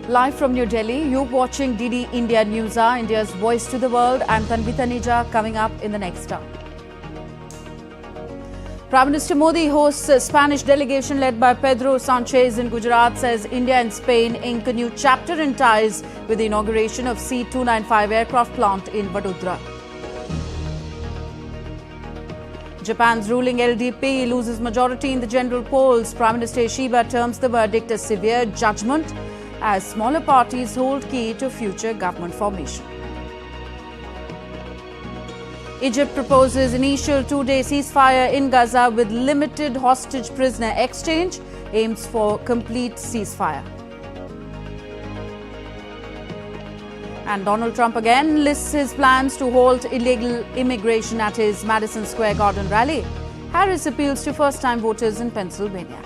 Live from New Delhi, you're watching DD India News Hour, India's voice to the world. I'm Tanvi Taneja, coming up in the next hour. Prime Minister Modi hosts a Spanish delegation led by Pedro Sanchez in Gujarat, says India and Spain ink a new chapter in ties with the inauguration of C-295 aircraft plant in Vadodara. Japan's ruling LDP loses majority in the general polls. Prime Minister Ishiba terms the verdict a severe judgment as smaller parties hold key to future government formation. Egypt proposes initial two-day ceasefire in Gaza with limited hostage prisoner exchange, aims for complete ceasefire. And Donald Trump again lists his plans to halt illegal immigration at his Madison Square Garden rally. Harris appeals to first-time voters in Pennsylvania.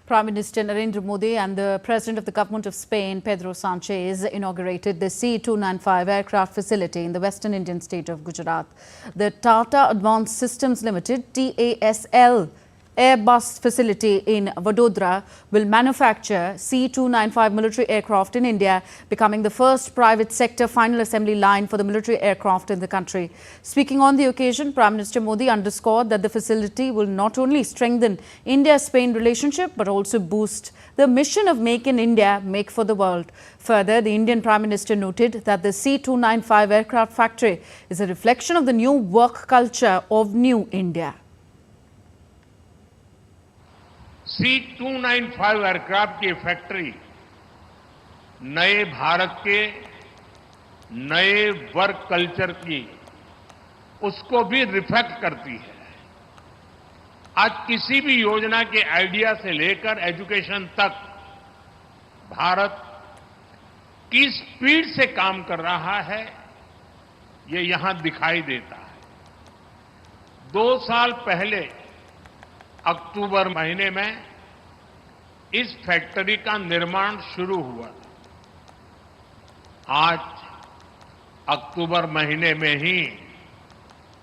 Prime Minister Narendra Modi and the President of the Government of Spain, Pedro Sanchez, inaugurated the C-295 aircraft facility in the western Indian state of Gujarat. The Tata Advanced Systems Limited, TASL, Airbus facility in Vadodara will manufacture C-295 military aircraft in India, becoming the first private sector final assembly line for the military aircraft in the country. Speaking on the occasion, Prime Minister Modi underscored that the facility will not only strengthen India-Spain relationship but also boost the mission of Make in India, Make for the World. Further, the Indian Prime Minister noted that the C-295 aircraft factory is a reflection of the new work culture of New India. C-295 aircraft की factory नए भारत के नए work culture की उसको भी reflect करती है। आज किसी भी योजना के आइडिया से लेकर एजुकेशन तक भारत किस स्पीड से काम कर रहा है, ये यहां दिखाई देता है। 2 साल पहले अक्टूबर महीने में इस फैक्ट्री का निर्माण शुरू हुआ। आज अक्टूबर महीने में ही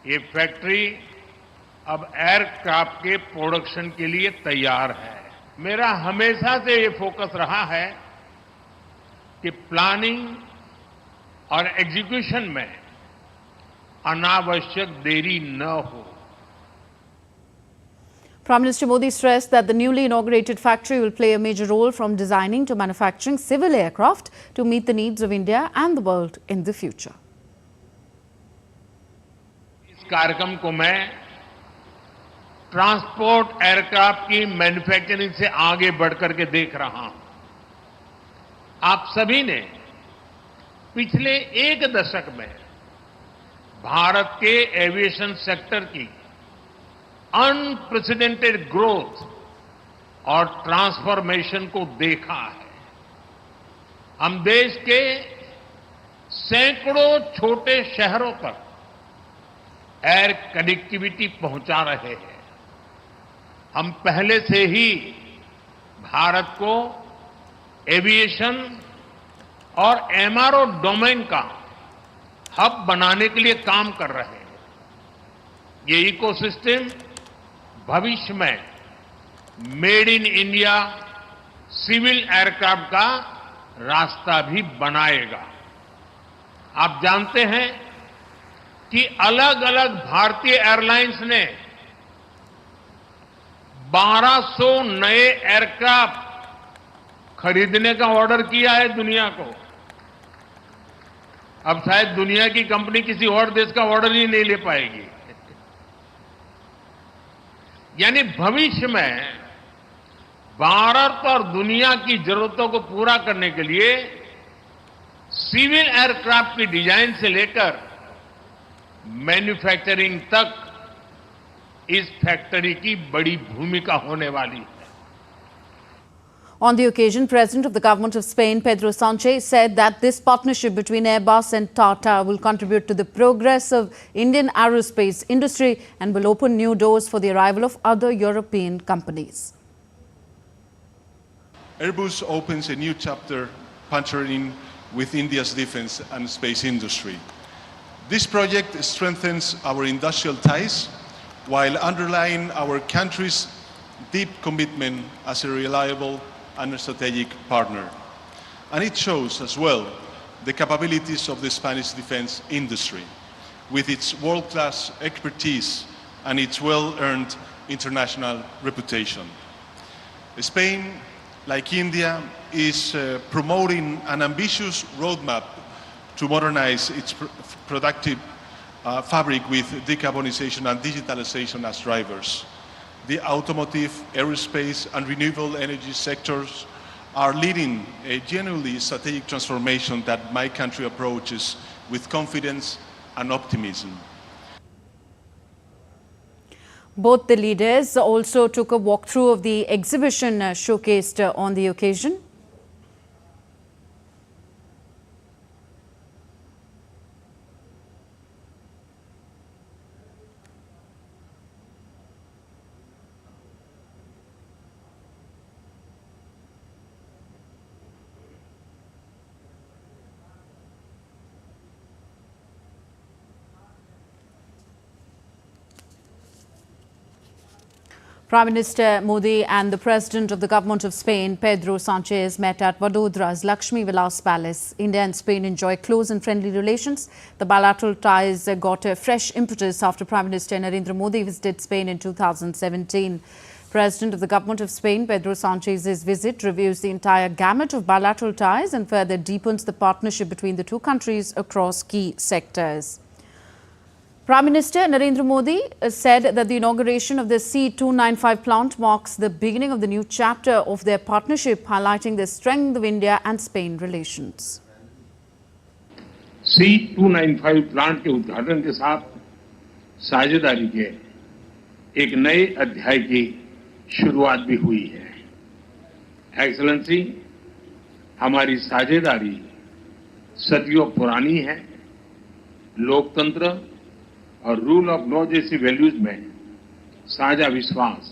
ये फैक्ट्री अब एयरक्राफ्ट के प्रोडक्शन के लिए तैयार है। मेरा हमेशा से ये फोकस रहा है कि प्लानिंग और एग्जीक्यूशन में अनावश्यक देरी न हो। Prime Minister Modi stressed that the newly inaugurated factory will play a major role from designing to manufacturing civil aircraft to meet the needs of India and the world in the future. इस कार्यक्रम को मैं transport aircraft की manufacturing से आगे बढ़कर के देख रहा हूं। आप सभी ने पिछले 1 दशक में भारत के एविएशन सेक्टर की अनप्रेसिडेंटेड ग्रोथ और ट्रांसफॉर्मेशन को देखा है। हम देश के सैकड़ों छोटे शहरों तक एयर कनेक्टिविटी पहुंचा रहे हैं। हम पहले से ही भारत को एविएशन और एमआरओ डोमेन का हब बनाने के लिए काम कर रहे हैं। ये इकोसिस्टम भविष्य में made in India civil aircraft का रास्ता भी बनाएगा। आप जानते हैं कि अलग अलग भारतीय एयरलाइंस ने 1200 नए एयरक्राफ्ट खरीदने का ऑर्डर किया है दुनिया को। अब शायद दुनिया की कंपनी किसी और देश का ऑर्डर ही नहीं ले पाएगी। यानी भविष्य में भारत और दुनिया की जरूरतों को पूरा करने के लिए सिविल एयरक्राफ्ट की डिजाइन से लेकर मैन्युफैक्चरिंग तक इस फैक्ट्री की बड़ी भूमिका होने वाली है। On the occasion, President of the Government of Spain, Pedro Sanchez, said that this partnership between Airbus and Tata will contribute to the progress of Indian aerospace industry and will open new doors for the arrival of other European companies. Airbus opens a new chapter partnering with India's defense and space industry. This project strengthens our industrial ties while underlying our country's deep commitment as a reliable and strategic partner. And it shows as well the capabilities of the Spanish defense industry with its world-class expertise and its well-earned international reputation. Spain, like India, is promoting an ambitious roadmap to modernize its productive fabric with decarbonization and digitalization as drivers. The automotive, aerospace, and renewable energy sectors are leading a genuinely strategic transformation that my country approaches with confidence and optimism. Both the leaders also took a walkthrough of the exhibition showcased on the occasion. Prime Minister Modi and the President of the Government of Spain, Pedro Sanchez, met at Vadodra's Lakshmi Vilas Palace. India and Spain enjoy close and friendly relations. The bilateral ties got a fresh impetus after Prime Minister Narendra Modi visited Spain in 2017. President of the Government of Spain, Pedro Sanchez's visit reviews the entire gamut of bilateral ties and further deepens the partnership between the two countries across key sectors. Prime Minister Narendra Modi said that the inauguration of the C295 plant marks the beginning of the new chapter of their partnership, highlighting the strength of India and Spain relations. C295 plant के उद्घाटन के साथ साझेदारी के एक नए अध्याय की शुरुआत भी हुई है। एक्सेलेंसी, हमारी साझेदारी सदियों पुरानी है। लोकतंत्र और रूल ऑफ लॉ जैसी वैल्यूज में साझा विश्वास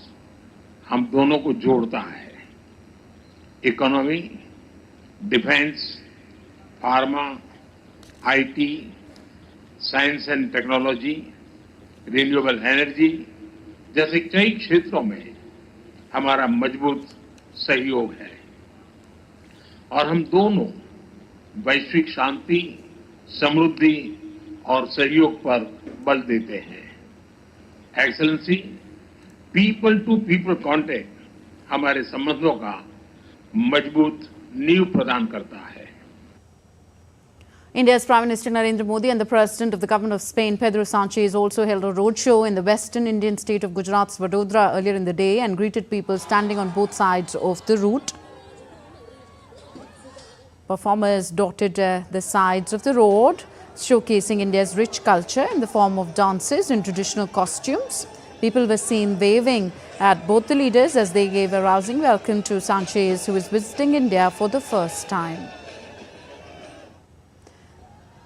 हम दोनों को जोड़ता है। Economy, defence, pharma, IT, science and technology, renewable energy जैसे कई क्षेत्रों में हमारा मजबूत सहयोग है और हम दोनों वैश्विक शांति, समृद्धि और सहयोग पर बल देते हैं। Excellency, people to people contact हमारे संबंधों का मजबूत नींव प्रदान करता है। India's Prime Minister Narendra Modi and the President of the Government of Spain, Pedro Sanchez, also held a roadshow in the western Indian state of Gujarat's Vadodara earlier in the day and greeted people standing on both sides of the route. Performers dotted the sides of the road, showcasing India's rich culture in the form of dances and traditional costumes. People were seen waving at both the leaders as they gave a rousing welcome to Sanchez, who is visiting India for the first time.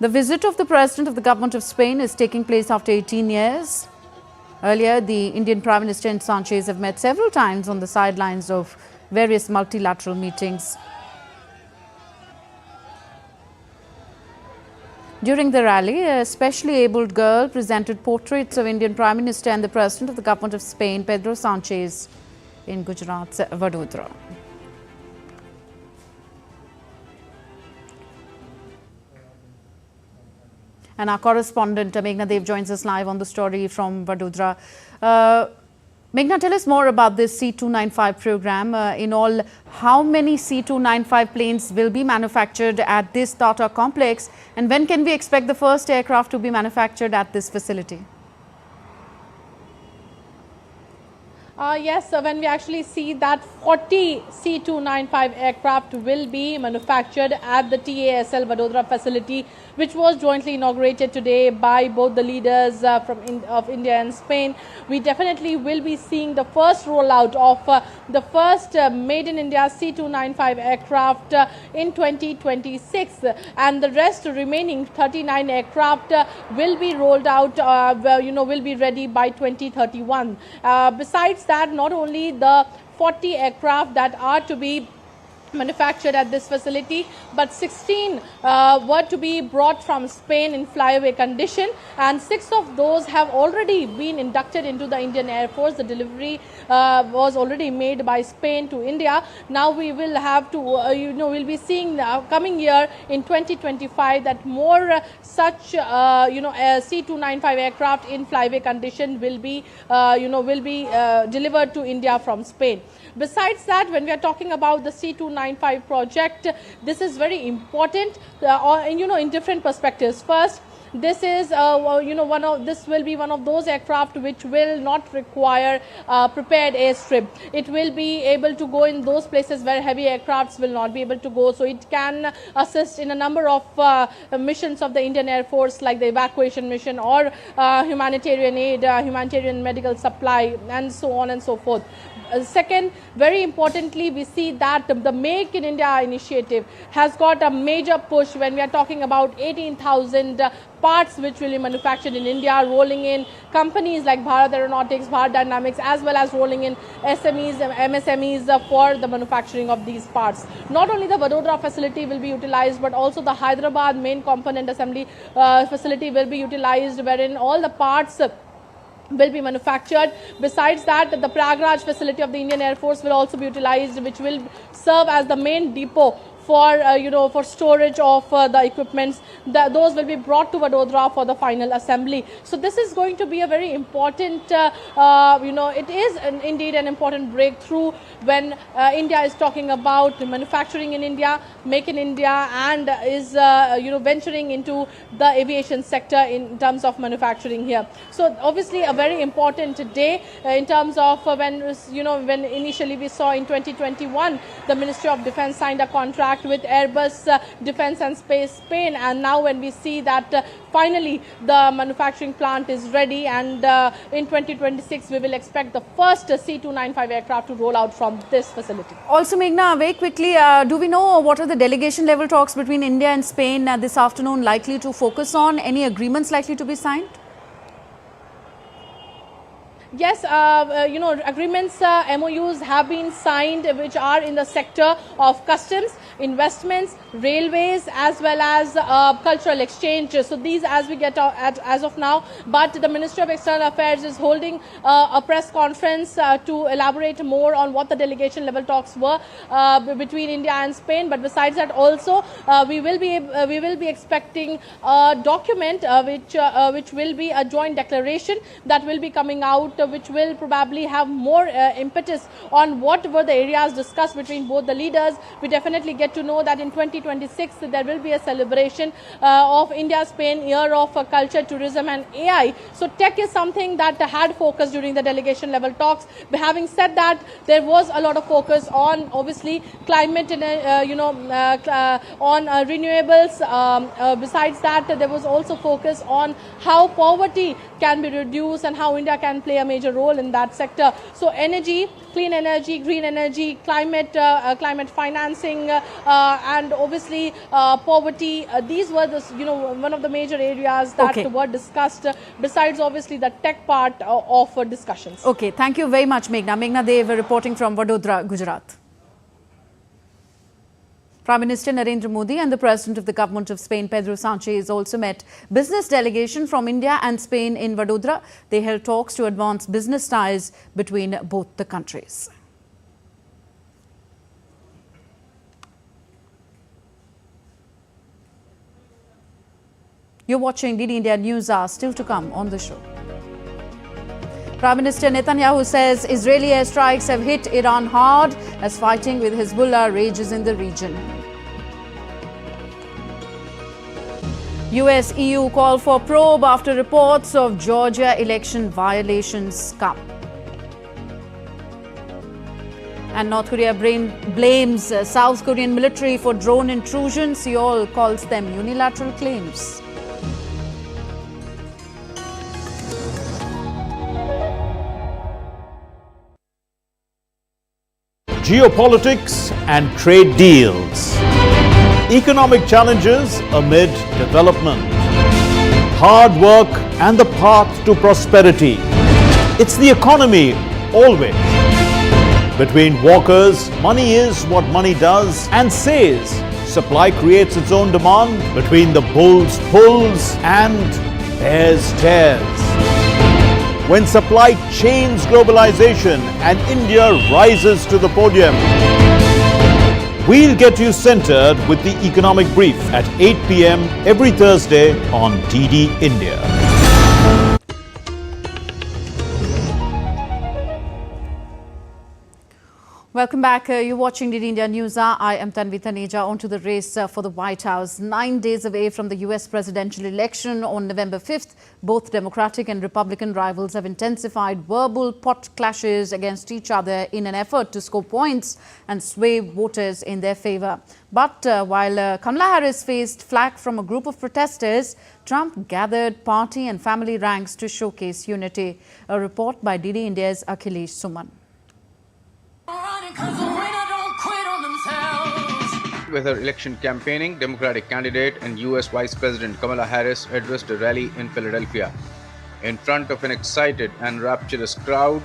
The visit of the President of the Government of Spain is taking place after 18 years. Earlier, the Indian Prime Minister and Sanchez have met several times on the sidelines of various multilateral meetings. During the rally, a specially abled girl presented portraits of Indian Prime Minister and the President of the Government of Spain, Pedro Sanchez, in Gujarat's Vadodara. And our correspondent Meghna Dev joins us live on the story from Vadodara. Meghna, tell us more about this C295 program. In all, how many C295 planes will be manufactured at this Tata complex, and when can we expect the first aircraft to be manufactured at this facility? Yes, when we actually see that 40 C-295 aircraft will be manufactured at the TASL Vadodara facility, which was jointly inaugurated today by both the leaders of India and Spain. We definitely will be seeing the first rollout of the first made in India C-295 aircraft in 2026, and the rest remaining 39 aircraft will be rolled out, will be ready by 2031. Besides that, not only the 40 aircraft that are to be manufactured at this facility, but 16 were to be brought from Spain in flyaway condition, and 6 of those have already been inducted into the Indian Air Force. The delivery was already made by Spain to India. Now we will have to, we'll be seeing coming year in 2025 that more such, C-295 aircraft in flyaway condition will be, delivered to India from Spain. Besides that, when we are talking about the C-295 project, this is very important, in different perspectives. First, this is this will be one of those aircraft which will not require prepared airstrip. It will be able to go in those places where heavy aircrafts will not be able to go, so it can assist in a number of missions of the Indian Air Force, like the evacuation mission or humanitarian aid, humanitarian medical supply, and so on and so forth. Second, very importantly, we see that the Make in India initiative has got a major push when we are talking about 18,000 parts which will be manufactured in India, rolling in companies like Bharat Aeronautics, Bharat Dynamics, as well as rolling in SMEs, MSMEs for the manufacturing of these parts. Not only the Vadodara facility will be utilized, but also the Hyderabad main component assembly facility will be utilized, wherein all the parts will be manufactured. Besides that, the Prayagraj facility of the Indian Air Force will also be utilized, which will serve as the main depot for for storage of the equipments. Those will be brought to Vadodara for the final assembly. So this is going to be a very important, it is indeed an important breakthrough when India is talking about manufacturing in India, make in India, and is venturing into the aviation sector in terms of manufacturing here. So obviously a very important day in terms of when initially we saw in 2021 the Ministry of Defence signed a contract with Airbus Defence and Space Spain, and now when we see that finally the manufacturing plant is ready, and in 2026 we will expect the first C-295 aircraft to roll out from this facility. Also, Meghna, very quickly, do we know what are the delegation level talks between India and Spain this afternoon likely to focus on? Any agreements likely to be signed? Yes, agreements, MOUs have been signed, which are in the sector of customs, investments, railways, as well as cultural exchange. So these as we get as of now, but the Ministry of External Affairs is holding a press conference to elaborate more on what the delegation level talks were between India and Spain. But besides that, also we will be expecting a document which will be a joint declaration that will be coming out, which will probably have more impetus on what were the areas discussed between both the leaders. We definitely get to know that in 2026 there will be a celebration of India-Spain Year of Culture, Tourism and AI. So tech is something that had focus during the delegation level talks. But having said that, there was a lot of focus on obviously climate and on renewables. Besides that, there was also focus on how poverty can be reduced and how India can play a major role in that sector. So energy, clean energy, green energy, climate financing, and obviously poverty. These were one of the major areas that were discussed. Besides obviously the tech part of discussions. Okay, thank you very much, Meghna. Meghna Dev reporting from Vadodara, Gujarat. Prime Minister Narendra Modi and the President of the Government of Spain, Pedro Sánchez, also met business delegation from India and Spain in Vadodara. They held talks to advance business ties between both the countries. You're watching DD India News Hour, still to come on the show. Prime Minister Netanyahu says Israeli airstrikes have hit Iran hard as fighting with Hezbollah rages in the region. US-EU call for probe after reports of Georgia election violations come. And North Korea blames South Korean military for drone intrusion. Seoul calls them unilateral claims. Geopolitics and trade deals. Economic challenges amid development. Hard work and the path to prosperity. It's the economy always. Between walkers, money is what money does and says. Supply creates its own demand. Between the bulls pulls and bears tears. When supply chains globalization and India rises to the podium. We'll get you centered with the economic brief at 8 p.m. every Thursday on DD India. Welcome back. You're watching DD India News. I am Tanvi Taneja. On to the race for the White House. 9 days away from the US presidential election on November 5th, both Democratic and Republican rivals have intensified verbal pot clashes against each other in an effort to score points and sway voters in their favor. But while Kamala Harris faced flack from a group of protesters, Trump gathered party and family ranks to showcase unity. A report by DD India's Akhilesh Suman. With her election campaigning, Democratic candidate and US Vice President Kamala Harris addressed a rally in Philadelphia. In front of an excited and rapturous crowd,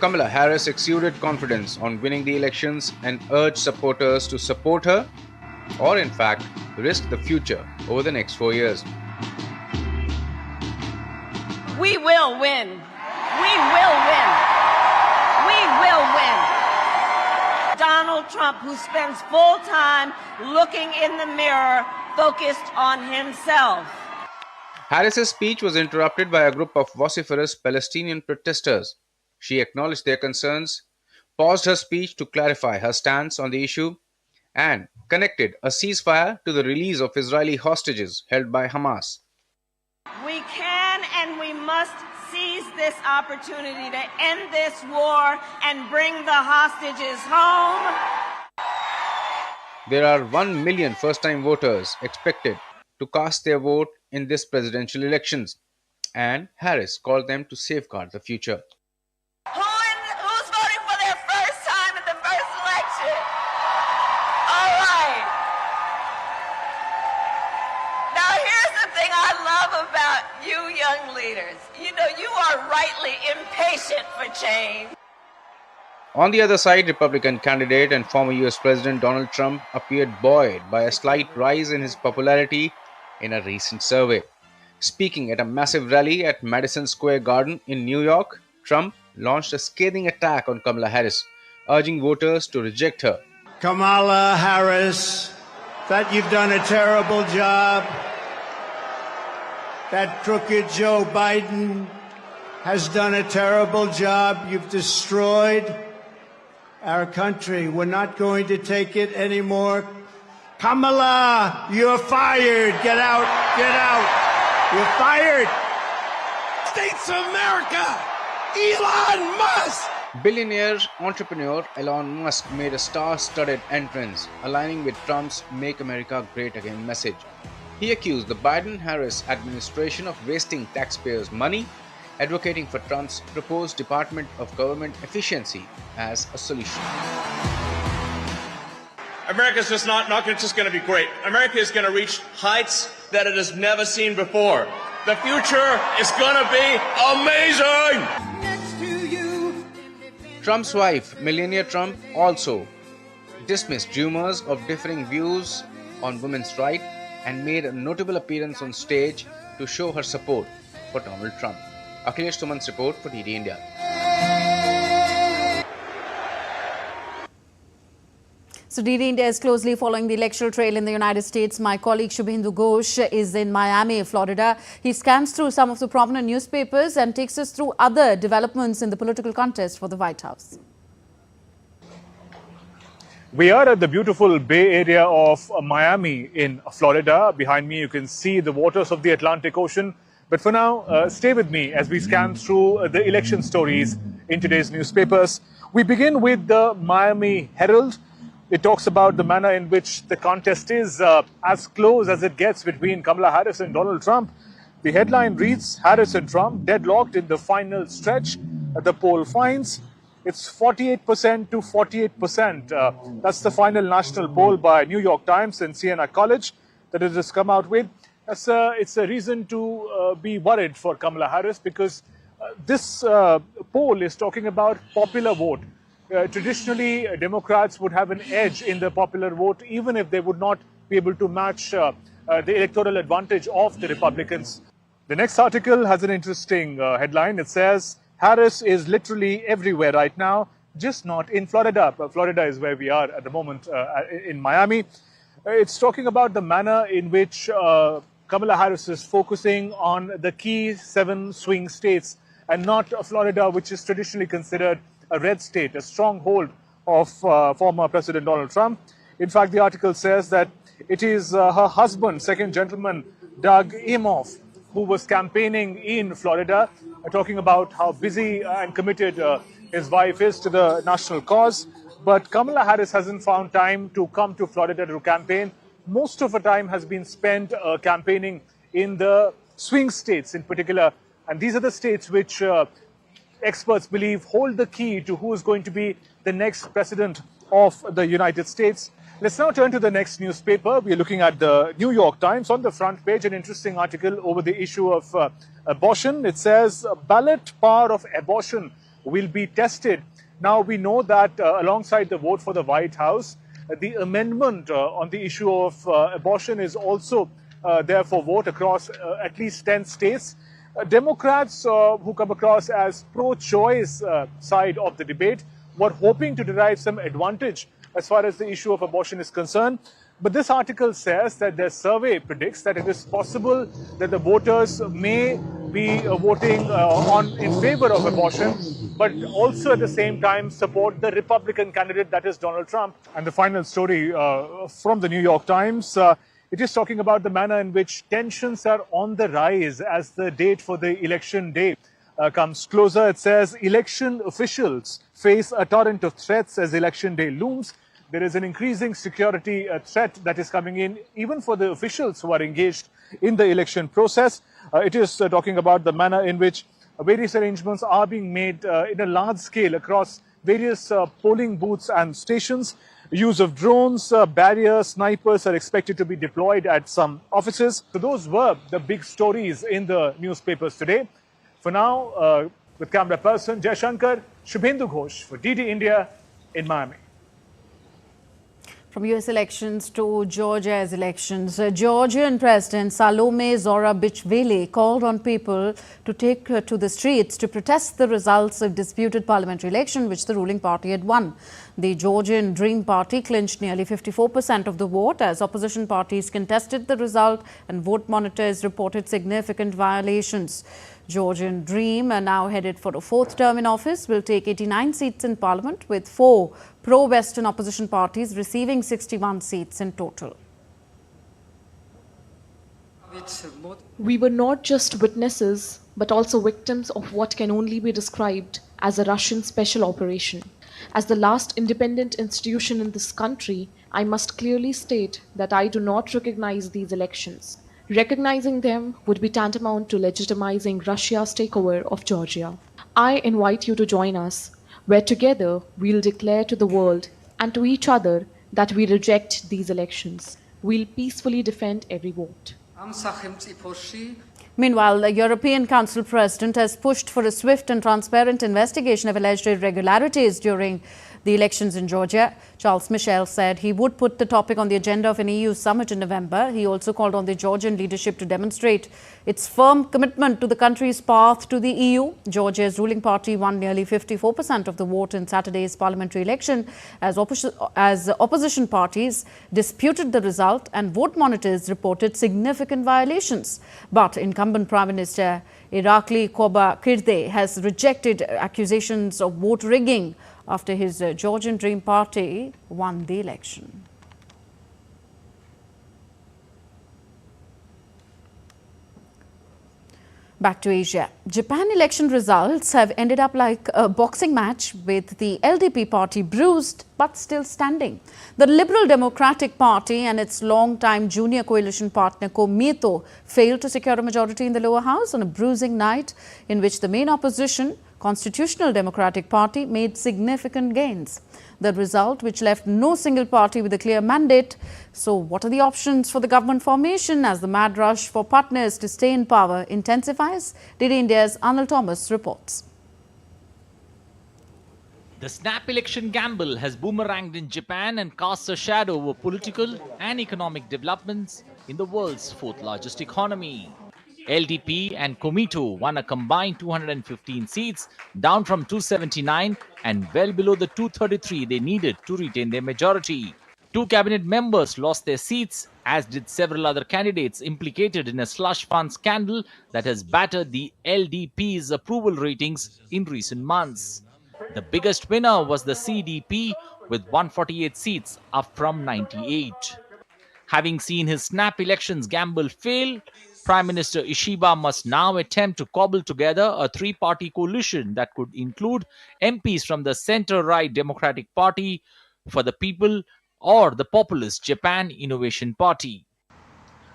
Kamala Harris exuded confidence on winning the elections and urged supporters to support her or, in fact, risk the future over the next 4 years. We will win. We will win. We will win. Donald Trump, who spends full time looking in the mirror, focused on himself. Harris's speech was interrupted by a group of vociferous Palestinian protesters. She acknowledged their concerns, paused her speech to clarify her stance on the issue, and connected a ceasefire to the release of Israeli hostages held by Hamas. We can and we must seize this opportunity to end this war and bring the hostages home. There are 1 million first-time voters expected to cast their vote in this presidential elections, and Harris called them to safeguard the future. Who's voting for their first time at the first election? All right. Now here's the thing I love about you young leaders. You know, you are rightly impatient for change. On the other side, Republican candidate and former US President Donald Trump appeared buoyed by a slight rise in his popularity in a recent survey. Speaking at a massive rally at Madison Square Garden in New York, Trump launched a scathing attack on Kamala Harris, urging voters to reject her. Kamala Harris, that you've done a terrible job. That crooked Joe Biden has done a terrible job. You've destroyed our country. We're not going to take it anymore. Kamala, you're fired. Get out. Get out. You're fired. States of America, Elon Musk. Billionaire entrepreneur Elon Musk made a star-studded entrance, aligning with Trump's Make America Great Again message. He accused the Biden-Harris administration of wasting taxpayers' money, advocating for Trump's proposed Department of Government Efficiency as a solution. America's just not just going to be great. America is going to reach heights that it has never seen before. The future is going to be amazing! Trump's wife, Melania Trump, also dismissed rumors of differing views on women's rights and made a notable appearance on stage to show her support for Donald Trump. Akhilesh Suman's report for DD India. So DD India is closely following the electoral trail in the United States. My colleague Shubhendu Ghosh is in Miami, Florida. He scans through some of the prominent newspapers and takes us through other developments in the political contest for the White House. We are at the beautiful Bay Area of Miami in Florida. Behind me, you can see the waters of the Atlantic Ocean. But for now, stay with me as we scan through the election stories in today's newspapers. We begin with the Miami Herald. It talks about the manner in which the contest is as close as it gets between Kamala Harris and Donald Trump. The headline reads, Harris and Trump deadlocked in the final stretch. The poll finds it's 48% to 48%. That's the final national poll by New York Times and Siena College that it has come out with. It's a reason to be worried for Kamala Harris because this poll is talking about popular vote. Traditionally, Democrats would have an edge in the popular vote even if they would not be able to match the electoral advantage of the Republicans. The next article has an interesting headline. It says, Harris is literally everywhere right now, just not in Florida. Florida is where we are at the moment in Miami. It's talking about the manner in which Kamala Harris is focusing on the key 7 swing states and not Florida, which is traditionally considered a red state, a stronghold of former President Donald Trump. In fact, the article says that it is her husband, second gentleman, Doug Emhoff, who was campaigning in Florida, talking about how busy and committed his wife is to the national cause. But Kamala Harris hasn't found time to come to Florida to campaign. Most of her time has been spent campaigning in the swing states in particular. And these are the states which experts believe hold the key to who is going to be the next president of the United States. Let's now turn to the next newspaper. We are looking at the New York Times. On the front page, an interesting article over the issue of abortion. It says, ballot power of abortion will be tested. Now, we know that alongside the vote for the White House, the amendment on the issue of abortion is also there for vote across at least 10 states. Democrats who come across as pro-choice side of the debate were hoping to derive some advantage as far as the issue of abortion is concerned. But this article says that their survey predicts that it is possible that the voters may be voting in favor of abortion, but also at the same time support the Republican candidate, that is Donald Trump. And the final story from the New York Times, it is talking about the manner in which tensions are on the rise as the date for the election day comes closer. It says election officials face a torrent of threats as election day looms. There is an increasing security threat that is coming in, even for the officials who are engaged in the election process. It is talking about the manner in which various arrangements are being made in a large scale across various polling booths and stations. Use of drones, barriers, snipers are expected to be deployed at some offices. So those were the big stories in the newspapers today. For now, with camera person Jai Shankar, Shubhendu Ghosh for DD India in Miami. From US elections to Georgia's elections, Georgian President Salome Zorabichvili called on people to take to the streets to protest the results of disputed parliamentary election which the ruling party had won. The Georgian Dream Party clinched nearly 54% of the vote as opposition parties contested the result and vote monitors reported significant violations. Georgian Dream, now headed for a 4th term in office, will take 89 seats in parliament, with 4 pro-Western opposition parties receiving 61 seats in total. We were not just witnesses, but also victims of what can only be described as a Russian special operation. As the last independent institution in this country, I must clearly state that I do not recognize these elections. Recognizing them would be tantamount to legitimizing Russia's takeover of Georgia. I invite you to join us, where together we'll declare to the world and to each other that we reject these elections. We'll peacefully defend every vote. Meanwhile, the European Council President has pushed for a swift and transparent investigation of alleged irregularities during the elections in Georgia. Charles Michel said he would put the topic on the agenda of an EU summit in November. He also called on the Georgian leadership to demonstrate its firm commitment to the country's path to the EU. Georgia's ruling party won nearly 54% of the vote in Saturday's parliamentary election as opposition parties disputed the result and vote monitors reported significant violations. But incumbent Prime Minister Irakli Koba-Kirde has rejected accusations of vote rigging after his Georgian Dream Party won the election. Back to Asia. Japan election results have ended up like a boxing match, with the LDP party bruised but still standing. The Liberal Democratic Party and its long-time junior coalition partner Komeito failed to secure a majority in the lower house on a bruising night in which the main opposition, Constitutional Democratic Party, made significant gains. The result, which left no single party with a clear mandate. So what are the options for the government formation as the mad rush for partners to stay in power intensifies? DD India's Arnold Thomas reports. The snap election gamble has boomeranged in Japan and casts a shadow over political and economic developments in the world's fourth largest economy. LDP and Komeito won a combined 215 seats, down from 279 and well below the 233 they needed to retain their majority. Two cabinet members lost their seats, as did several other candidates implicated in a slush fund scandal that has battered the LDP's approval ratings in recent months. The biggest winner was the CDP with 148 seats, up from 98. Having seen his snap elections gamble fail, Prime Minister Ishiba must now attempt to cobble together a three-party coalition that could include MPs from the centre-right Democratic Party, For the People, or the populist Japan Innovation Party.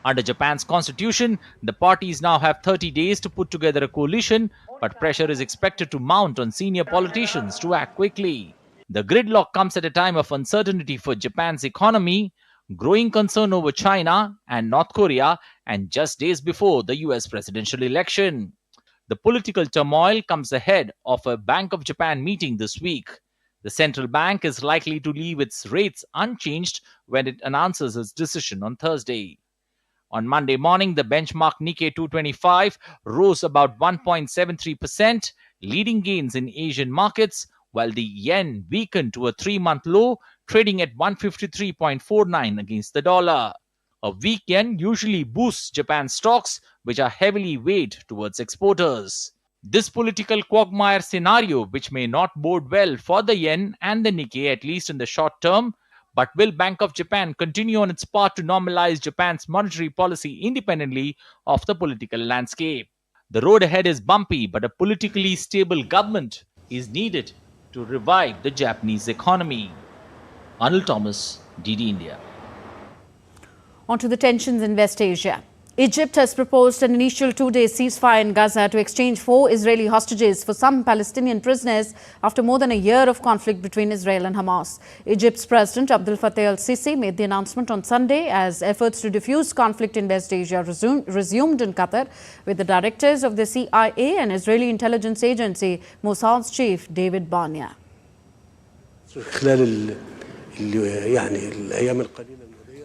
Under Japan's constitution, the parties now have 30 days to put together a coalition, but pressure is expected to mount on senior politicians to act quickly. The gridlock comes at a time of uncertainty for Japan's economy, growing concern over China and North Korea, and just days before the US presidential election. The political turmoil comes ahead of a Bank of Japan meeting this week. The central bank is likely to leave its rates unchanged when it announces its decision on Thursday. On Monday morning, the benchmark Nikkei 225 rose about 1.73%, leading gains in Asian markets, while the yen weakened to a three-month low, trading at 153.49 against the dollar. A weak yen usually boosts Japan's stocks, which are heavily weighed towards exporters. This political quagmire scenario, which may not bode well for the yen and the Nikkei, at least in the short term, but will Bank of Japan continue on its path to normalize Japan's monetary policy independently of the political landscape? The road ahead is bumpy, but a politically stable government is needed to revive the Japanese economy. Arnold Thomas, DD India. On to the tensions in West Asia. Egypt has proposed an initial two-day ceasefire in Gaza to exchange 4 Israeli hostages for some Palestinian prisoners after more than a year of conflict between Israel and Hamas. Egypt's President Abdel Fattah al-Sisi made the announcement on Sunday as efforts to diffuse conflict in West Asia resumed in Qatar, with the directors of the CIA and Israeli intelligence agency Mossad's chief David Barnea.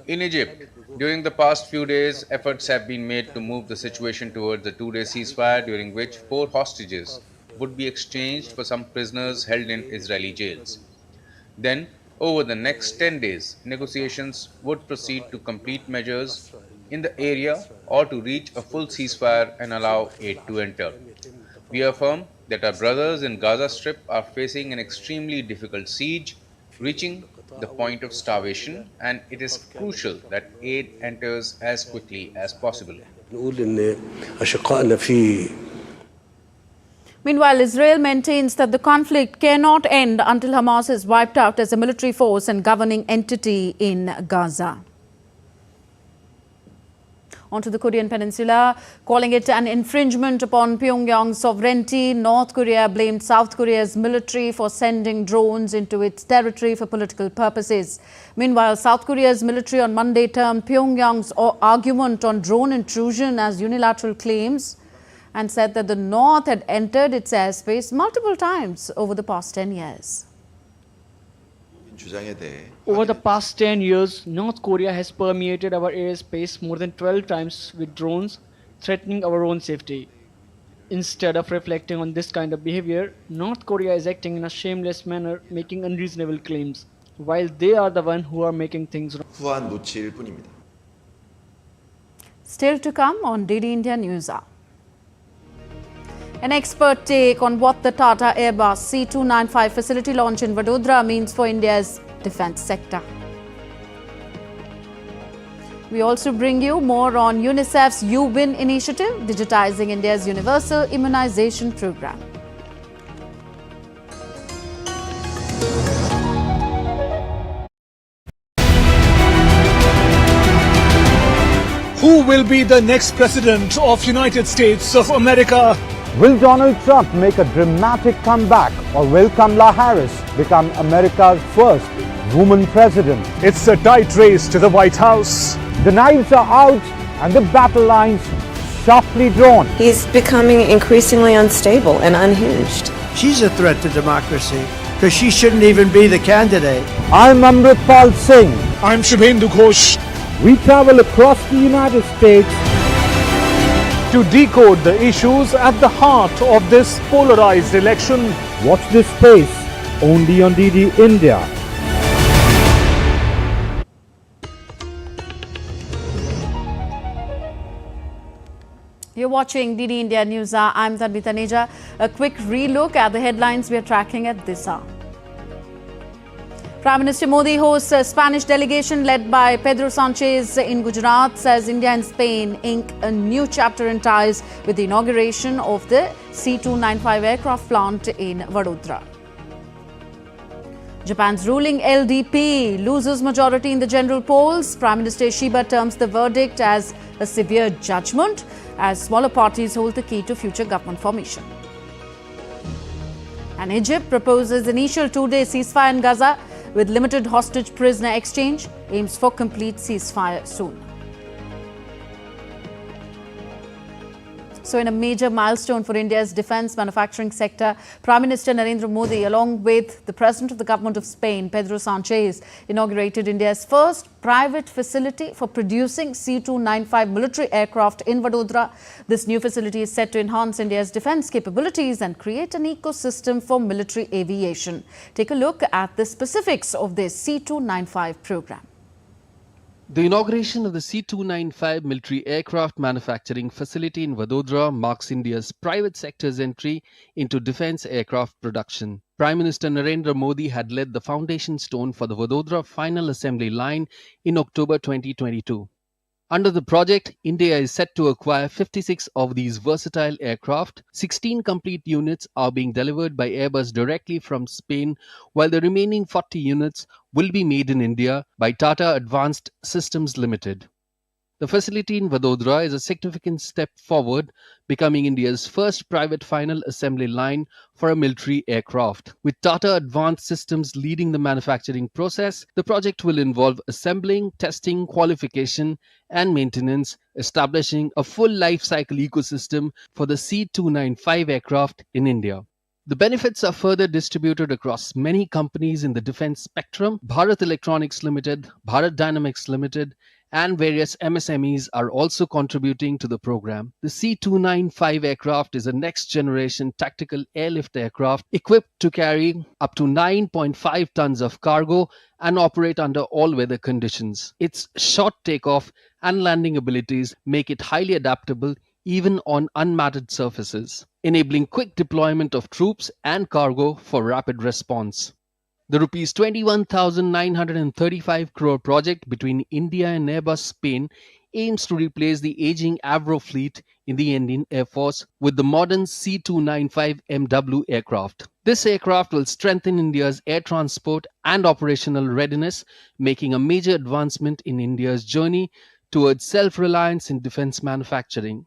In Egypt, during the past few days, efforts have been made to move the situation towards a two-day ceasefire, during which 4 hostages would be exchanged for some prisoners held in Israeli jails. Then, over the next 10 days, negotiations would proceed to complete measures in the area or to reach a full ceasefire and allow aid to enter. We affirm that our brothers in Gaza Strip are facing an extremely difficult siege, reaching the point of starvation, and it is crucial that aid enters as quickly as possible. Meanwhile, Israel maintains that the conflict cannot end until Hamas is wiped out as a military force and governing entity in Gaza. Onto the Korean Peninsula, calling it an infringement upon Pyongyang's sovereignty. North Korea blamed South Korea's military for sending drones into its territory for political purposes. Meanwhile, South Korea's military on Monday termed Pyongyang's argument on drone intrusion as unilateral claims and said that the North had entered its airspace multiple times over the past 10 years. Over the past 10 years, North Korea has permeated our airspace more than 12 times with drones, threatening our own safety. Instead of reflecting on this kind of behavior, North Korea is acting in a shameless manner, making unreasonable claims, while they are the ones who are making things wrong. Still to come on DD India News Hour. An expert take on what the Tata Airbus C295 facility launch in Invadodra means for India's defence sector. We also bring you more on UNICEF's UWIN initiative, digitizing India's universal immunization program. Who will be the next president of United States of America? Will Donald Trump make a dramatic comeback, or will Kamala Harris become America's first woman president? It's a tight race to the White House. The knives are out and the battle lines sharply drawn. He's becoming increasingly unstable and unhinged. She's a threat to democracy because she shouldn't even be the candidate. I'm Amritpal Singh. I'm Shubhendu Ghosh. We travel across the United States to decode the issues at the heart of this polarized election. Watch this space only on DD India. You're watching DD India News Hour. I'm Tanvi Taneja. A quick relook at the headlines we are tracking at this hour. Prime Minister Modi hosts a Spanish delegation led by Pedro Sanchez in Gujarat, says India and Spain ink a new chapter in ties with the inauguration of the C-295 aircraft plant in Vadodara. Japan's ruling LDP loses majority in the general polls. Prime Minister Shiba terms the verdict as a severe judgment, as smaller parties hold the key to future government formation. And Egypt proposes initial two-day ceasefire in Gaza with limited hostage prisoner exchange, aims for complete ceasefire soon. So in a major milestone for India's defence manufacturing sector, Prime Minister Narendra Modi, along with the President of the Government of Spain, Pedro Sanchez, inaugurated India's first private facility for producing C-295 military aircraft in Vadodara. This new facility is set to enhance India's defence capabilities and create an ecosystem for military aviation. Take a look at the specifics of this C-295 program. The inauguration of the C-295 military aircraft manufacturing facility in Vadodara marks India's private sector's entry into defence aircraft production. Prime Minister Narendra Modi had laid the foundation stone for the Vadodara final assembly line in October 2022. Under the project, India is set to acquire 56 of these versatile aircraft. 16 complete units are being delivered by Airbus directly from Spain, while the remaining 40 units will be made in India by Tata Advanced Systems Limited. The facility in Vadodara is a significant step forward, becoming India's first private final assembly line for a military aircraft. With Tata Advanced Systems leading the manufacturing process, the project will involve assembling, testing, qualification, and maintenance, establishing a full life cycle ecosystem for the C-295 aircraft in India. The benefits are further distributed across many companies in the defense spectrum. Bharat Electronics Limited, Bharat Dynamics Limited, and various MSMEs are also contributing to the program. The C-295 aircraft is a next-generation tactical airlift aircraft equipped to carry up to 9.5 tons of cargo and operate under all weather conditions. Its short takeoff and landing abilities make it highly adaptable even on unmatted surfaces, enabling quick deployment of troops and cargo for rapid response. The Rs 21,935 crore project between India and Airbus Spain aims to replace the aging Avro fleet in the Indian Air Force with the modern C-295 MW aircraft. This aircraft will strengthen India's air transport and operational readiness, making a major advancement in India's journey towards self-reliance in defense manufacturing.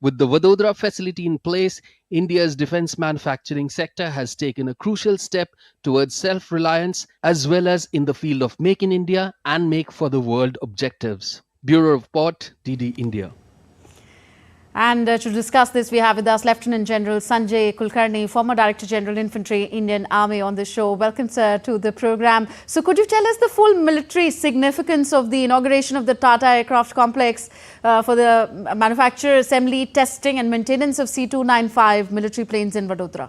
With the Vadodara facility in place, India's defense manufacturing sector has taken a crucial step towards self-reliance as well as in the field of Make in India and Make for the World objectives. Bureau Report, DD India. And to discuss this, we have with us Lt Gen Sanjay Kulhar, former Director General Infantry, Indian Army, on the show. Welcome, sir, to the program. So could you tell us the full military significance of the inauguration of the Tata Aircraft Complex for the manufacture, assembly, testing and maintenance of C-295 military planes in Vadodara?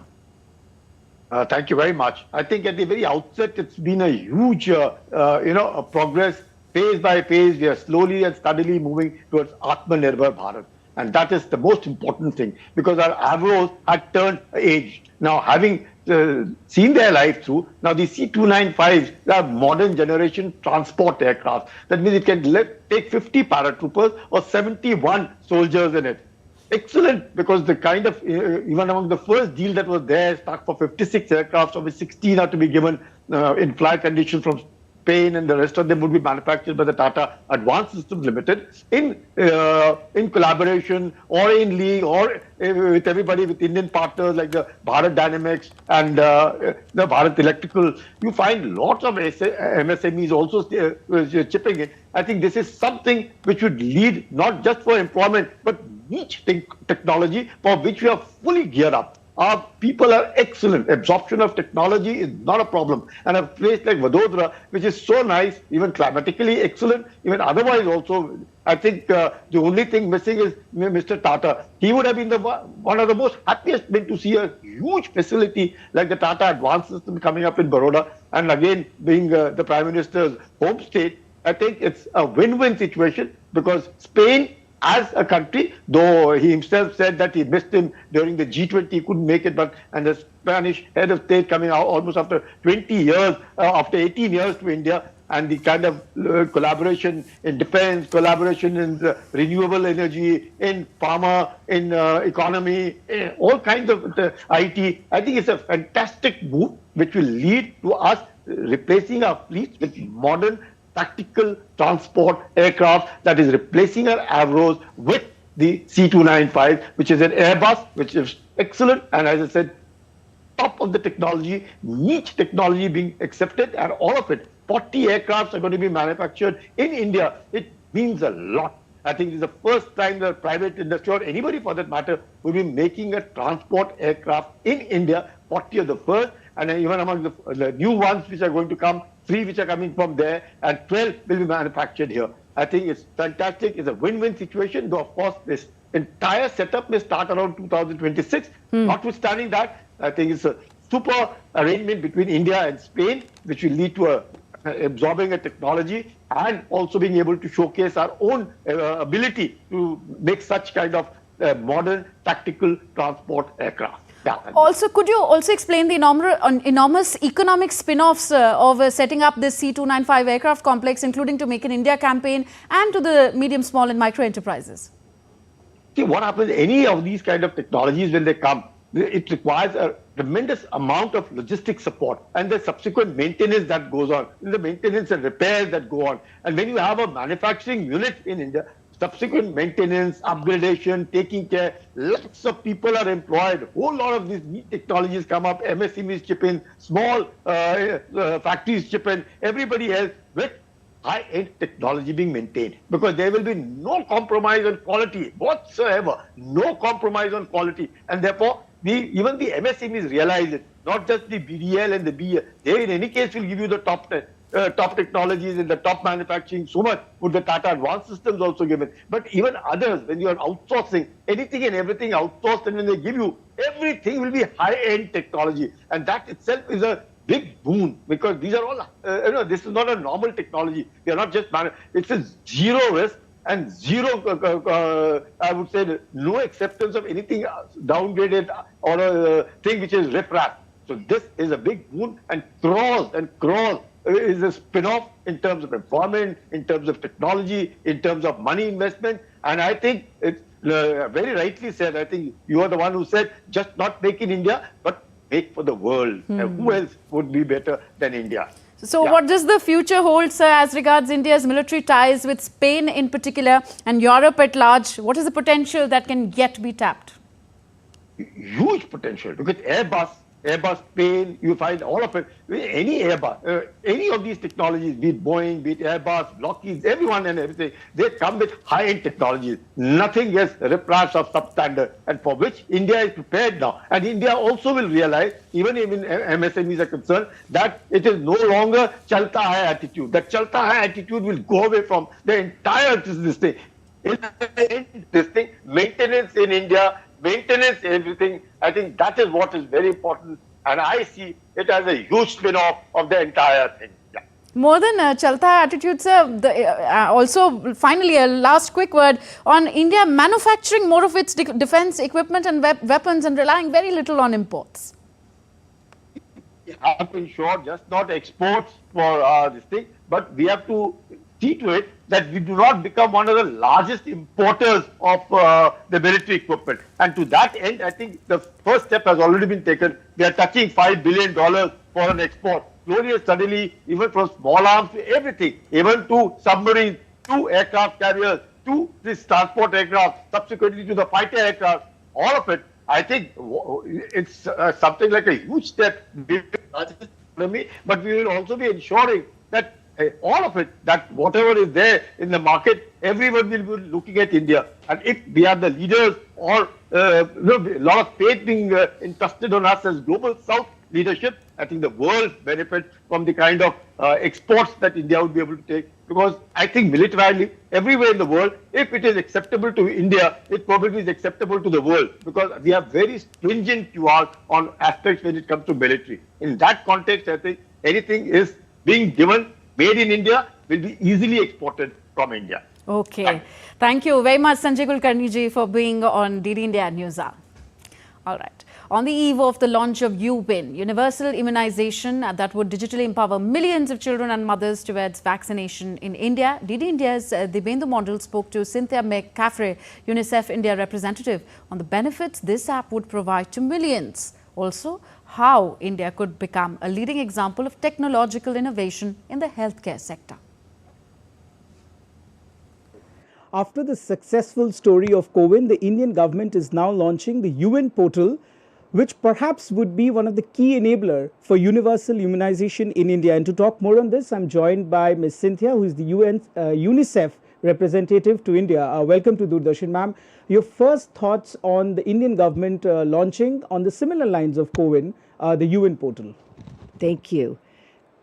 Thank you very much. I think at the very outset, it's been a huge, progress. Phase by phase, we are slowly and steadily moving towards Atmanirbhar Bharat. And that is the most important thing, because our Avros had turned aged. Now, having seen their life through. Now the C-295s are modern generation transport aircraft. That means it can take 50 paratroopers or 71 soldiers in it. Excellent, because the kind of, even among the first deal that was there, stuck for 56 aircraft, of which 16 are to be given in flight conditions from Spain, and the rest of them would be manufactured by the Tata Advanced Systems Limited in collaboration or in league or with everybody, with Indian partners like the Bharat Dynamics and the Bharat Electrical. You find lots of MSMEs also chipping in. I think this is something which would lead not just for employment, but niche technology for which we are fully geared up. Our people are excellent. Absorption of technology is not a problem. And a place like Vadodara, which is so nice, even climatically excellent, even otherwise also, I think the only thing missing is Mr. Tata. He would have been one of the most happiest men to see a huge facility like the Tata Advanced System coming up in Baroda. And again, being the Prime Minister's home state, I think it's a win-win situation, because Spain as a country, though he himself said that he missed him during the G20, he couldn't make it, and the Spanish head of state coming out almost after 20 years, after 18 years to India, and the kind of collaboration in defense, collaboration in renewable energy, in pharma, in economy, in all kinds of IT. I think it's a fantastic move which will lead to us replacing our fleet with modern tactical transport aircraft, that is replacing our Avros with the C-295, which is an Airbus, which is excellent, and as I said, top of the technology, niche technology being accepted, and all of it. 40 aircrafts are going to be manufactured in India. It means a lot. I think it's the first time the private industry, or anybody for that matter, will be making a transport aircraft in India. 40 of the first, and even among the new ones which are going to come, 3 which are coming from there, and 12 will be manufactured here. I think it's fantastic. It's a win-win situation, though of course this entire setup may start around 2026. Notwithstanding that, I think it's a super arrangement between India and Spain, which will lead to absorbing a technology and also being able to showcase our own ability to make such kind of modern tactical transport aircraft. Yeah. Also, could you also explain the enormous economic spin-offs of setting up this C-295 aircraft complex, including to Make in India campaign and to the medium, small and micro enterprises? See, what happens, any of these kind of technologies, when they come, it requires a tremendous amount of logistic support and the subsequent maintenance that goes on, the maintenance and repairs that go on. And when you have a manufacturing unit in India, subsequent maintenance, upgradation, taking care, lots of people are employed. A whole lot of these new technologies come up, MSMEs chip in, small factories chip in, everybody else with high-end technology being maintained, because there will be no compromise on quality whatsoever, no compromise on quality, and therefore even the MSMEs realize it, not just the BDL and the BL. They in any case will give you the top technologies and the top manufacturing. So much would the Tata Advanced Systems also give it. But even others, when you are outsourcing, anything and everything outsourced, and when they give you, everything will be high-end technology. And that itself is a big boon, because these are all, this is not a normal technology. They are not just, it's a zero risk and zero, I would say, no acceptance of anything downgraded or a thing which is riprap. So this is a big boon, and crores is a spin-off in terms of employment, in terms of technology, in terms of money investment. And I think it's very rightly said, I think you are the one who said, just not make in India, but make for the world. And who else would be better than India? So what does the future hold, sir, as regards India's military ties with Spain in particular and Europe at large? What is the potential that can yet be tapped? Huge potential, because Airbus, Spain, you find all of it. Any Airbus, any of these technologies, be it Boeing, be it Airbus, Lockheed, everyone and everything, they come with high-end technologies. Nothing else ripraps of substandard, and for which India is prepared now. And India also will realize, even if MSMEs are concerned, that it is no longer chalta hai attitude. That chalta hai attitude will go away from the entire this thing. Maintenance in India, maintenance, everything. I think that is what is very important, and I see it as a huge spin-off of the entire thing. Yeah. More than chalta attitude, sir, also finally a last quick word on India manufacturing more of its defense equipment and weapons and relying very little on imports. have to ensure just not exports for this thing, but we have to see to it that we do not become one of the largest importers of the military equipment. And to that end, I think the first step has already been taken. We are touching $5 billion for an export. Slowly and steadily, even from small arms to everything, even to submarines, to aircraft carriers, to this transport aircraft, subsequently to the fighter aircraft, all of it, I think it's something like a huge step, but we will also be ensuring that all of it, that whatever is there in the market, everyone will be looking at India. And if we are the leaders or a lot of faith being entrusted on us as global South leadership, I think the world benefits from the kind of exports that India would be able to take. Because I think militarily, everywhere in the world, if it is acceptable to India, it probably is acceptable to the world. Because we have very stringent QRs on aspects when it comes to military. In that context, I think anything is being given, made in India, will be easily exported from India. Okay. Thank you very much, Sanjay Kulhar ji, for being on DD India News Hour. All right. On the eve of the launch of UWIN, universal immunization that would digitally empower millions of children and mothers towards vaccination in India, DD India's Dibendu Mondal spoke to Cynthia McCaffrey, UNICEF India representative, on the benefits this app would provide to millions. Also, how India could become a leading example of technological innovation in the healthcare sector. After the successful story of COVID, the Indian government is now launching the UWIN portal, which perhaps would be one of the key enabler for universal immunization in India. And to talk more on this, I'm joined by Ms. Cynthia, who is the UNICEF representative to India. Welcome to Doordarshan, ma'am. Your first thoughts on the Indian government launching on the similar lines of COVID, the UWIN portal. Thank you.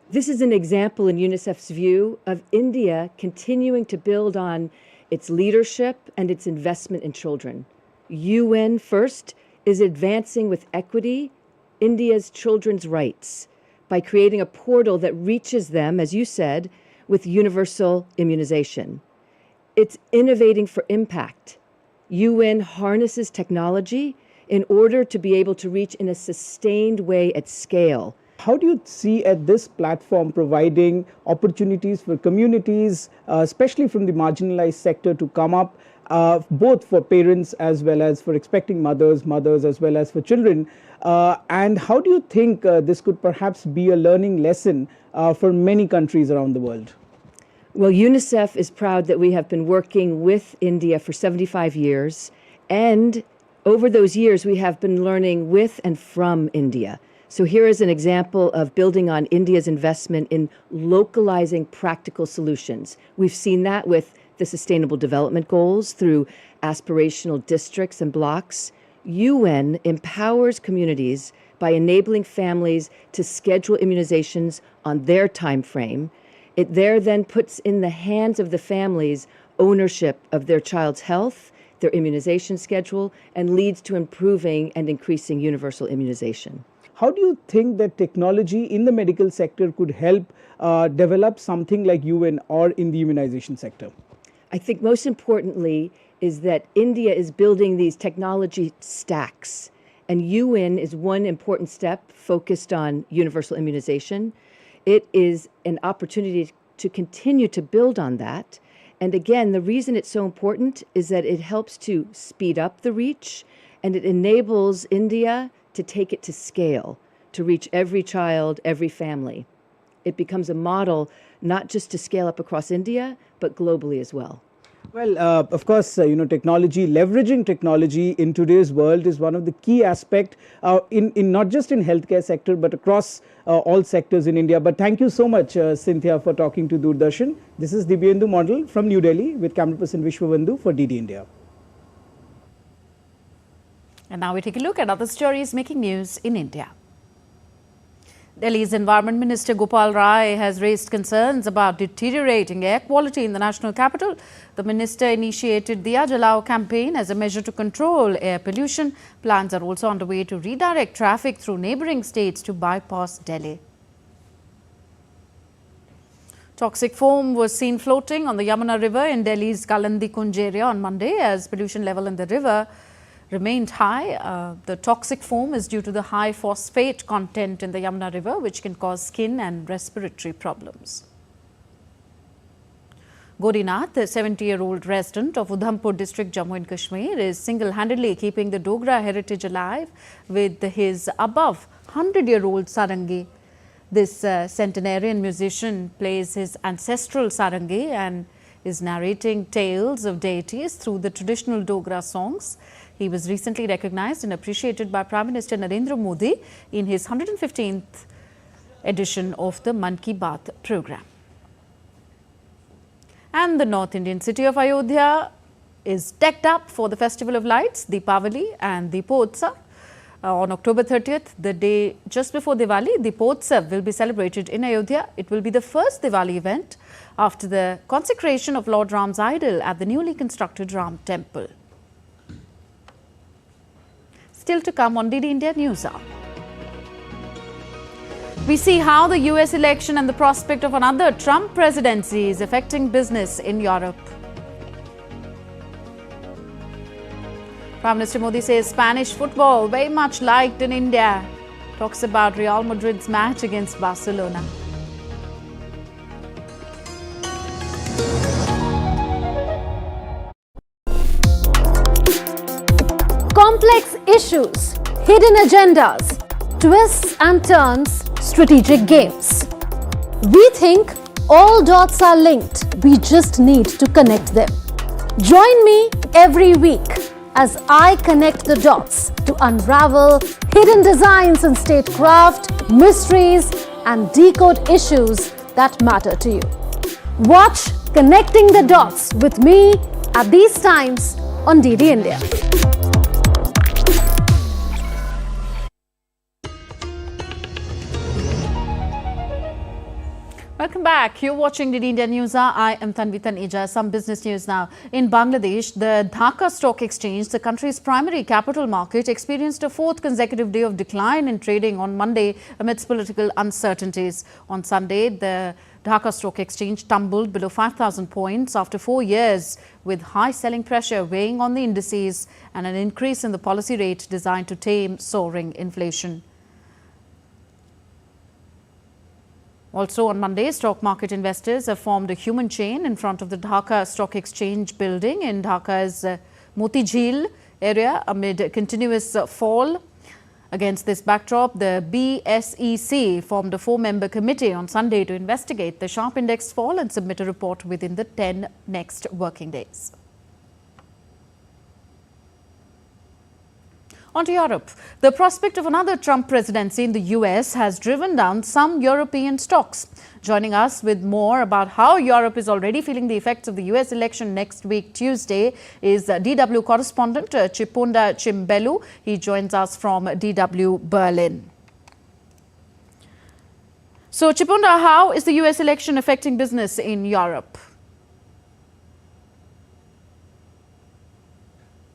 This is an example in UNICEF's view of India continuing to build on its leadership and its investment in children. UN first is advancing with equity India's children's rights by creating a portal that reaches them, as you said, with universal immunization. It's innovating for impact. UN harnesses technology in order to be able to reach in a sustained way at scale. How do you see at this platform providing opportunities for communities, especially from the marginalized sector, to come up, both for parents as well as for expecting mothers as well as for children? And how do you think this could perhaps be a learning lesson for many countries around the world? Well, UNICEF is proud that we have been working with India for 75 years. And over those years, we have been learning with and from India. So here is an example of building on India's investment in localizing practical solutions. We've seen that with the Sustainable Development Goals through aspirational districts and blocks. UN empowers communities by enabling families to schedule immunizations on their time frame. It there then puts in the hands of the families ownership of their child's health, their immunization schedule, and leads to improving and increasing universal immunization. How do you think that technology in the medical sector could help develop something like UWIN or in the immunization sector? I think most importantly is that India is building these technology stacks, and UWIN is one important step focused on universal immunization. It is an opportunity to continue to build on that. And again, the reason it's so important is that it helps to speed up the reach, and it enables India to take it to scale, to reach every child, every family. It becomes a model not just to scale up across India, but globally as well. Well, of course, technology, leveraging technology in today's world is one of the key aspects in not just in healthcare sector, but across all sectors in India. But thank you so much, Cynthia, for talking to Doordarshan. This is Dibendu Mondal from New Delhi with camera person Vishwavandhu for DD India. And now we take a look at other stories making news in India. Delhi's Environment Minister Gopal Rai has raised concerns about deteriorating air quality in the national capital. The minister initiated the Diya Jalao campaign as a measure to control air pollution. Plans are also underway to redirect traffic through neighbouring states to bypass Delhi. Toxic foam was seen floating on the Yamuna River in Delhi's Kalandi Kunj area on Monday as pollution level in the river remained high. The toxic foam is due to the high phosphate content in the Yamuna River, which can cause skin and respiratory problems. Godinath, the 70-year-old resident of Udhampur district, Jammu and Kashmir, is single-handedly keeping the Dogra heritage alive with his above 100-year-old sarangi. This centenarian musician plays his ancestral sarangi and is narrating tales of deities through the traditional Dogra songs. He was recently recognized and appreciated by Prime Minister Narendra Modi in his 115th edition of the Man Ki Baat program. And the North Indian city of Ayodhya is decked up for the Festival of Lights, Deepavali and Deepotsav. On October 30th, the day just before Diwali, Deepotsav will be celebrated in Ayodhya. It will be the first Diwali event after the consecration of Lord Ram's idol at the newly constructed Ram temple. Still to come on DD India News Hour. We see how the US election and the prospect of another Trump presidency is affecting business in Europe. Prime Minister Modi says Spanish football very much liked in India. Talks about Real Madrid's match against Barcelona. Complex issues, hidden agendas, twists and turns, strategic games. We think all dots are linked. We just need to connect them. Join me every week as I connect the dots to unravel hidden designs in statecraft, mysteries, and decode issues that matter to you. Watch Connecting the Dots with me at these times on DD India. Welcome back. You're watching DD India News Hour. I am Tanvi Taneja. Some business news now. In Bangladesh, the Dhaka Stock Exchange, the country's primary capital market, experienced a fourth consecutive day of decline in trading on Monday amidst political uncertainties. On Sunday, the Dhaka Stock Exchange tumbled below 5,000 points after 4 years, with high selling pressure weighing on the indices and an increase in the policy rate designed to tame soaring inflation. Also on Monday, stock market investors have formed a human chain in front of the Dhaka Stock Exchange building in Dhaka's Moti Jheel area amid continuous fall. Against this backdrop, the BSEC formed a 4-member committee on Sunday to investigate the sharp index fall and submit a report within the 10 next working days. On to Europe. The prospect of another Trump presidency in the US has driven down some European stocks. Joining us with more about how Europe is already feeling the effects of the US election next week, Tuesday, is DW correspondent Chipunda Chimbelu. He joins us from DW Berlin. So, Chipunda, how is the US election affecting business in Europe?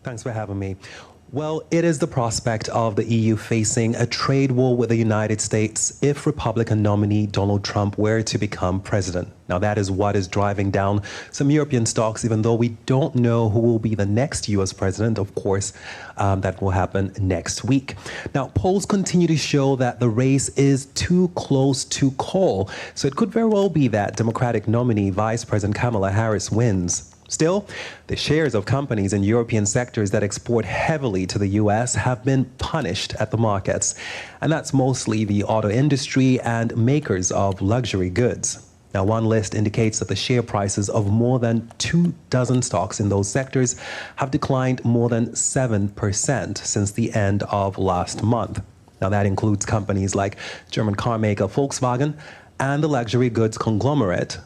Thanks for having me. Well, it is the prospect of the EU facing a trade war with the United States if Republican nominee Donald Trump were to become president. Now, that is what is driving down some European stocks, even though we don't know who will be the next US president. Of course, that will happen next week. Now, polls continue to show that the race is too close to call. So it could very well be that Democratic nominee Vice President Kamala Harris wins. Still, the shares of companies in European sectors that export heavily to the US have been punished at the markets, and that's mostly the auto industry and makers of luxury goods. Now, one list indicates that the share prices of more than 24 stocks in those sectors have declined more than 7% since the end of last month. Now, that includes companies like German car maker Volkswagen and the luxury goods conglomerate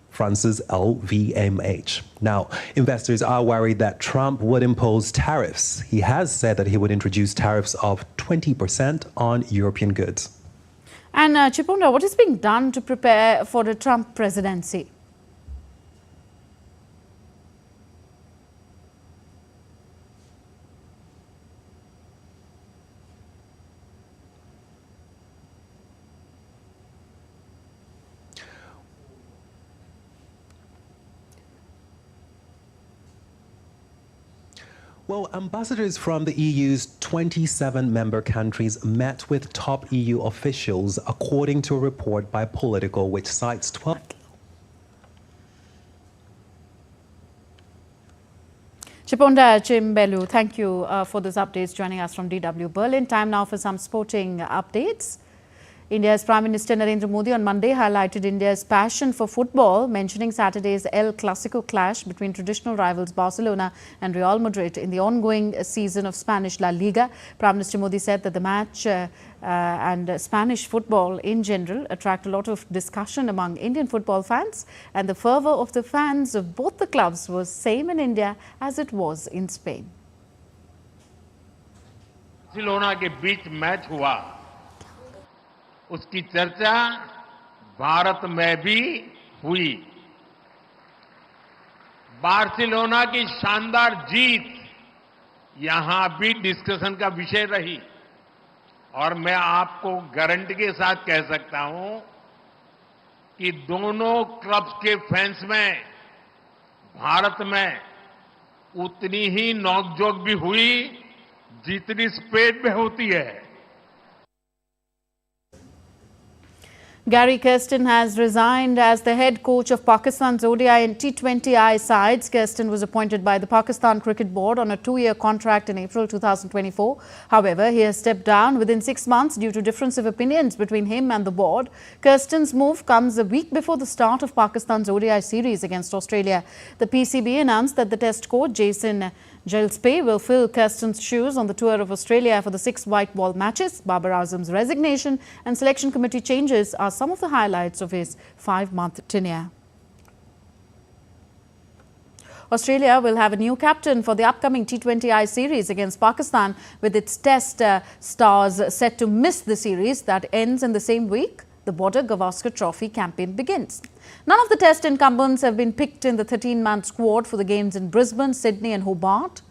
France's LVMH. Now, investors are worried that Trump would impose tariffs. He has said that he would introduce tariffs of 20% on European goods. And Chipunda, what is being done to prepare for the Trump presidency? Well, ambassadors from the EU's 27 member countries met with top EU officials, according to a report by Politico, which cites 12... Chiponda Chimbelu, thank you for those updates, joining us from DW Berlin. Time now for some sporting updates. India's Prime Minister Narendra Modi on Monday highlighted India's passion for football, mentioning Saturday's El Clasico clash between traditional rivals Barcelona and Real Madrid in the ongoing season of Spanish La Liga. Prime Minister Modi said that the match and Spanish football in general attract a lot of discussion among Indian football fans, and the fervour of the fans of both the clubs was same in India as it was in Spain. Barcelona के बीच match हुआ, उसकी चर्चा भारत में भी हुई। Barcelona की शानदार जीत यहां भी डिस्कशन का विषय रही और मैं आपको गारंटी के साथ कह सकता हूं कि दोनों क्लब्स के फैंस में भारत में उतनी ही नोकझोंक भी हुई जितनी स्पेन में होती है। Gary Kirsten has resigned as the head coach of Pakistan's ODI and T20I sides. Kirsten was appointed by the Pakistan Cricket Board on a 2-year contract in April 2024. However, he has stepped down within 6 months due to difference of opinions between him and the board. Kirsten's move comes a week before the start of Pakistan's ODI series against Australia. The PCB announced that the test coach Jason Gillespie will fill Kirsten's shoes on the tour of Australia for the 6 white ball matches. Babar Azam's resignation and selection committee changes are some of the highlights of his 5-month tenure. Australia will have a new captain for the upcoming T20I series against Pakistan, with its test stars set to miss the series that ends in the same week the Border Gavaskar Trophy campaign begins. None of the test incumbents have been picked in the 13-man squad for the games in Brisbane, Sydney and Hobart.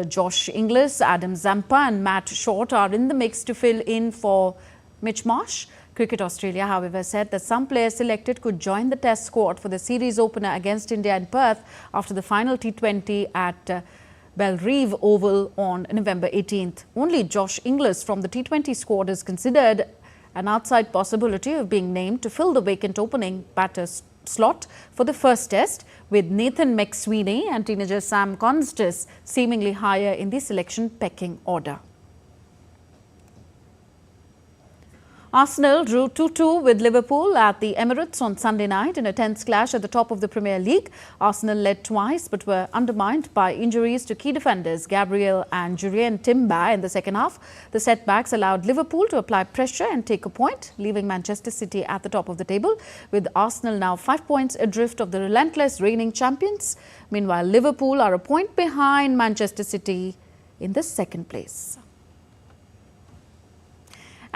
Josh Inglis, Adam Zampa and Matt Short are in the mix to fill in for Mitch Marsh. Cricket Australia, however, said that some players selected could join the test squad for the series opener against India in Perth after the final T20 at Bellerive Oval on November 18th. Only Josh Inglis from the T20 squad is considered an outside possibility of being named to fill the vacant opening batter slot for the first test, with Nathan McSweeney and teenager Sam Constas seemingly higher in the selection pecking order. Arsenal drew 2-2 with Liverpool at the Emirates on Sunday night in a tense clash at the top of the Premier League. Arsenal led twice but were undermined by injuries to key defenders Gabriel and Jurrien Timber in the second half. The setbacks allowed Liverpool to apply pressure and take a point, leaving Manchester City at the top of the table, with Arsenal now 5 points adrift of the relentless reigning champions. Meanwhile, Liverpool are a point behind Manchester City in the second place.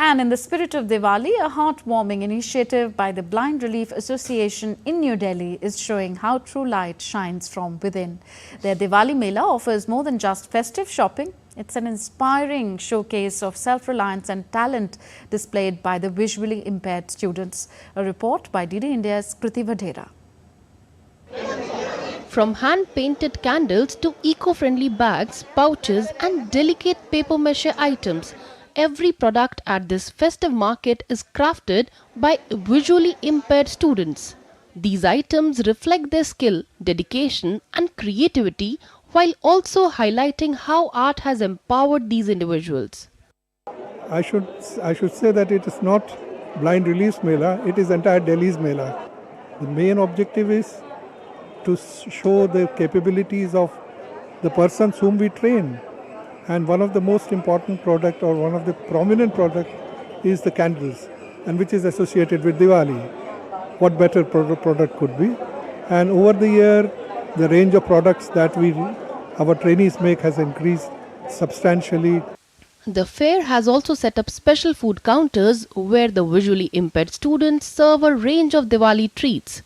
And in the spirit of Diwali, a heartwarming initiative by the Blind Relief Association in New Delhi is showing how true light shines from within. Their Diwali MAA offers more than just festive shopping. It's an inspiring showcase of self-reliance and talent displayed by the visually impaired students. A report by DD India's Kriti Vadera. From hand-painted candles to eco-friendly bags, pouches and delicate paper mache items, every product at this festive market is crafted by visually impaired students. These items reflect their skill, dedication and creativity, while also highlighting how art has empowered these individuals. I should say that it is not Blind Relief's Mela, it is entire Delhi's Mela. The main objective is to show the capabilities of the persons whom we train. And one of the most important product, or one of the prominent product, is the candles, and which is associated with Diwali. What better product could be? And over the year, the range of products that our trainees make has increased substantially. The fair has also set up special food counters where the visually impaired students serve a range of Diwali treats.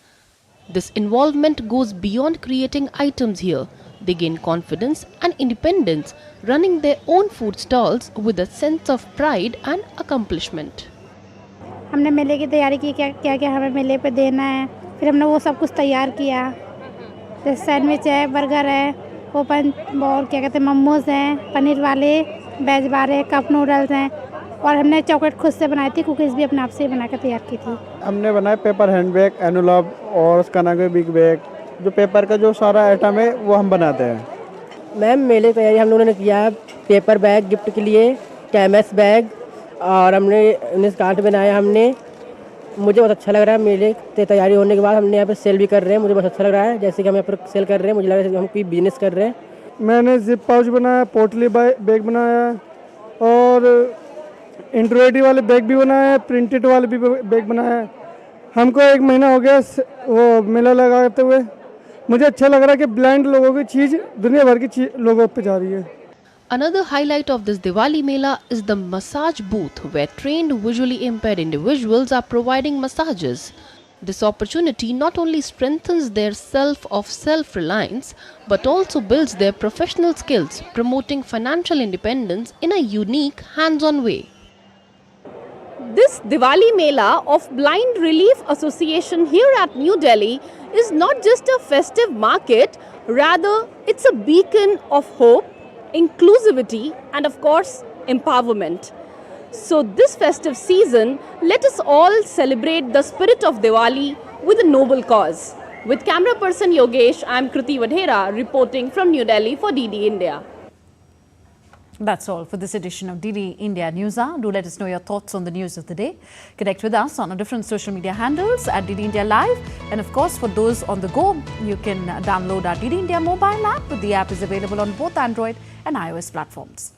This involvement goes beyond creating items here. They gain confidence and independence, running their own food stalls with a sense of pride and accomplishment. हमने मेले की तैयारी की, क्या हमें मेले पे देना है, फिर हमने वो सब कुछ तैयार किया, जैसे सैंडविच है, बर्गर है, ओपन और क्या कहते हैं मोमोज हैं, पनीर वाले, वेज वाले, कप नूडल्स हैं और हमने चॉकलेट खुद से बनाई थी, कुकीज़ भी अपने आप से बना कर तैयार की थी। हमने बनाया पेपर हैंड बैग, एनवलप और उसका नाम है बिग बैग। जो पेपर का जो सारा आइटम है वो हम बनाते हैं। मैम मेले की तैयारी हम लोगों ने किया, पेपर बैग गिफ्ट के लिए, कैमस बैग और हमने 19 कार्ड बनाया हमने। मुझे बहुत अच्छा लग रहा है। मेले की तैयारी होने के बाद हमने यहाँ पर सेल भी कर रहे हैं, मुझे बहुत अच्छा लग रहा है। जैसे कि हम यहाँ पर सेल कर रहे हैं, मुझे लग रहा है कि हम कोई बिजनेस कर रहे हैं। मैंने जिप पाउच बनाया, पोटली बैग बनाया और एम्ब्रॉयडरी वाले बैग भी बनाया, प्रिंटेड वाले भी बैग बनाया। हमको 1 महीना हो गया वो मेला लगाते हुए। मुझे अच्छा लग रहा है कि ब्लाइंड लोगों की चीज़ दुनिया भर की लोगों पे जा रही है। Another highlight of this Diwali Mela is the massage booth where trained visually impaired individuals are providing massages. This opportunity not only strengthens their self-reliance but also builds their professional skills, promoting financial independence in a unique hands-on way. This Diwali Mela of Blind Relief Association here at New Delhi is not just a festive market, rather it's a beacon of hope, inclusivity and of course empowerment. So this festive season, let us all celebrate the spirit of Diwali with a noble cause. With camera person Yogesh, I am Kriti Vadhera reporting from New Delhi for DD India. That's all for this edition of DD India News Hour. Do let us know your thoughts on the news of the day. Connect with us on our different social media handles at DD India Live. And of course, for those on the go, you can download our DD India mobile app. The app is available on both Android and iOS platforms.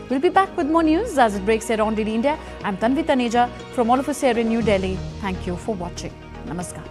We'll be back with more news as it breaks here on DD India. I'm Tanvi Taneja from all of us here in New Delhi. Thank you for watching. Namaskar.